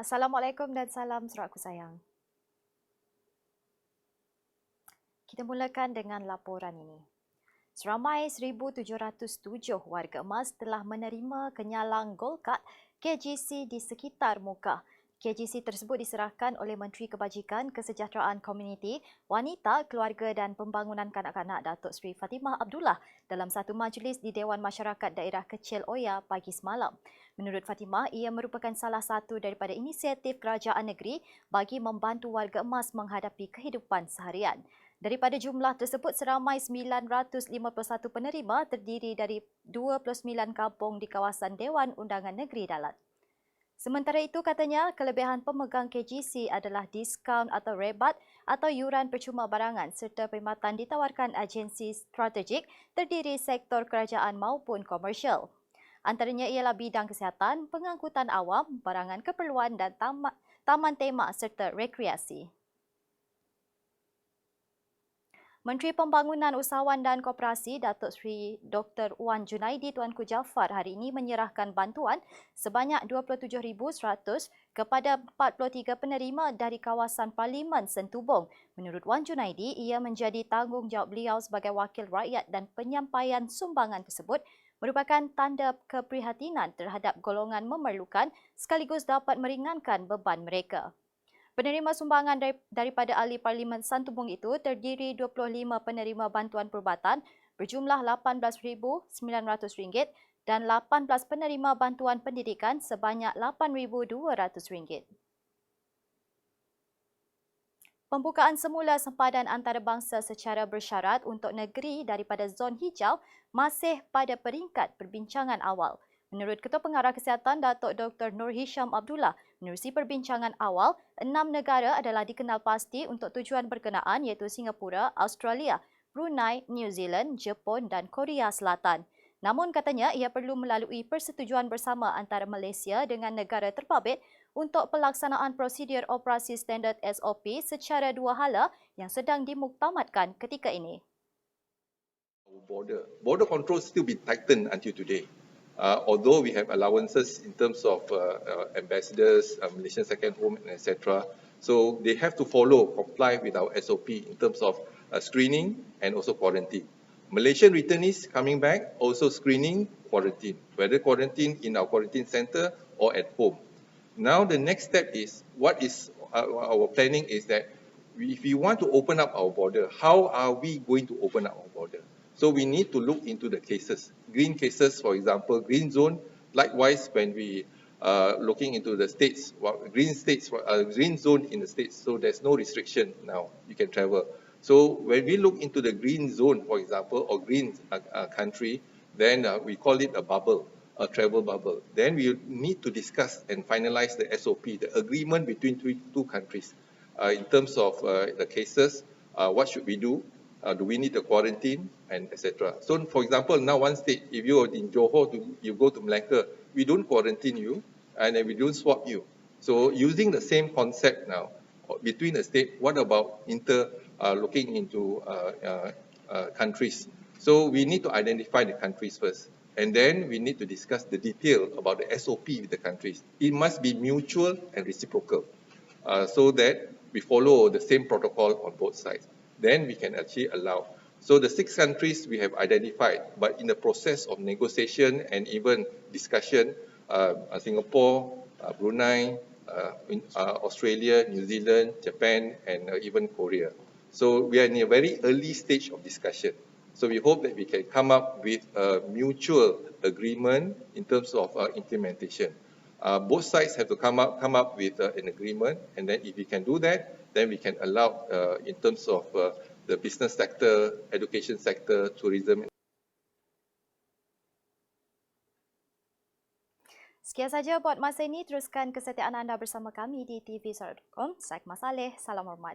Assalamualaikum dan salam suratku sayang. Kita mulakan dengan laporan ini. Seramai 1,707 warga emas telah menerima kenyalang Gold Card KGC di sekitar Buka. KGC tersebut diserahkan oleh Menteri Kebajikan Kesejahteraan Komuniti, Wanita, Keluarga dan Pembangunan Kanak-kanak Datuk Seri Fatimah Abdullah dalam satu majlis di Dewan Masyarakat Daerah Kecil Oya pagi semalam. Menurut Fatimah, ia merupakan salah satu daripada inisiatif kerajaan negeri bagi membantu warga emas menghadapi kehidupan seharian. Daripada jumlah tersebut, seramai 951 penerima terdiri dari 29 kampung di kawasan Dewan Undangan Negeri Dalat. Sementara itu, katanya kelebihan pemegang KGC adalah diskaun atau rebat atau yuran percuma barangan serta perkhidmatan ditawarkan agensi strategik terdiri sektor kerajaan maupun komersial. Antaranya ialah bidang kesihatan, pengangkutan awam, barangan keperluan dan taman tema serta rekreasi. Menteri Pembangunan Usahawan dan Koperasi Datuk Seri Dr. Wan Junaidi Tuanku Jaafar hari ini menyerahkan bantuan sebanyak 27,100 kepada 43 penerima dari kawasan Parlimen Santubong. Menurut Wan Junaidi, ia menjadi tanggungjawab beliau sebagai wakil rakyat dan penyampaian sumbangan tersebut merupakan tanda keprihatinan terhadap golongan memerlukan sekaligus dapat meringankan beban mereka. Penerima sumbangan daripada ahli Parlimen Santubong itu terdiri 25 penerima bantuan perubatan berjumlah RM18,900 dan 18 penerima bantuan pendidikan sebanyak RM8,200. Pembukaan semula sempadan antarabangsa secara bersyarat untuk negeri daripada zon hijau masih pada peringkat perbincangan awal. Menurut Ketua Pengarah Kesihatan Datuk Dr. Nur Hisham Abdullah, menerusi perbincangan awal, 6 negara adalah dikenal pasti untuk tujuan berkenaan iaitu Singapura, Australia, Brunei, New Zealand, Jepun dan Korea Selatan. Namun katanya ia perlu melalui persetujuan bersama antara Malaysia dengan negara terbabit untuk pelaksanaan prosedur operasi standard SOP secara dua hala yang sedang dimuktamadkan ketika ini. Border control still be tightened until today. Although we have allowances in terms of ambassadors, Malaysian second home, etc. So they have to comply with our SOP in terms of screening and also quarantine. Malaysian returnees coming back, also screening, quarantine, whether quarantine in our quarantine center or at home. Now the next step is, what is our planning is that if we want to open up our border, how are we going to open up our border? So we need to look into the cases. Green cases, for example, green zone. Likewise, when we looking into the states, green zone in the states, so there's no restriction now. You can travel. So when we look into the green zone, for example, or green country, then we call it a bubble, a travel bubble. Then we need to discuss and finalize the SOP, the agreement between two countries, in terms of the cases. What should we do? Do we need a quarantine, and etc. So, for example, now one state, if you are in Johor, you go to Melaka, we don't quarantine you, and then we don't swab you. So, using the same concept now between the state, what about looking into countries? So, we need to identify the countries first, and then we need to discuss the detail about the SOP with the countries. It must be mutual and reciprocal, so that we follow the same protocol on both sides. Then we can actually allow. So the 6 countries we have identified, but in the process of negotiation and even discussion, Singapore, Brunei, Australia, New Zealand, Japan, and even Korea. So we are in a very early stage of discussion. So we hope that we can come up with a mutual agreement in terms of implementation. Both sides have to come up with an agreement, and then if we can do that, then we can allow in terms of the business sector, education sector, tourism. Sekian saja buat masa ini. Teruskan kesetiaan anda bersama kami di TV.com. Saya Masaleh. Salam hormat.